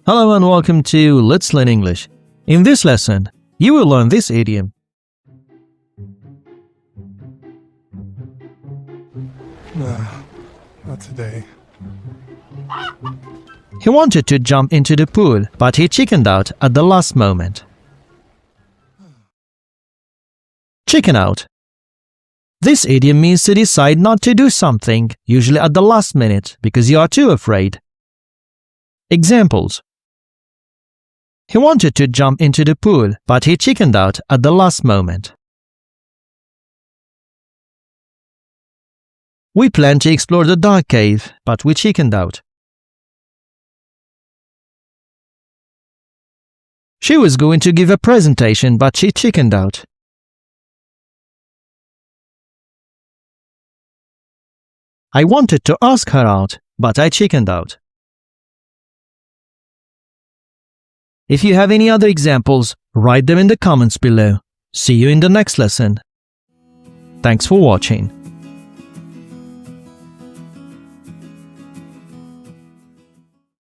Hello and welcome to Let's Learn English. In this lesson, you will learn this idiom. Not today. He wanted to jump into the pool, but he chickened out at the last moment. Chicken out. This idiom means to decide not to do something, usually at the last minute, because you are too afraid. Examples. He wanted to jump into the pool, but he chickened out at the last moment. We planned to explore the dark cave, but we chickened out. She was going to give a presentation, but she chickened out. I wanted to ask her out, but I chickened out. If you have any other examples, write them in the comments below. See you in the next lesson. Thanks for watching.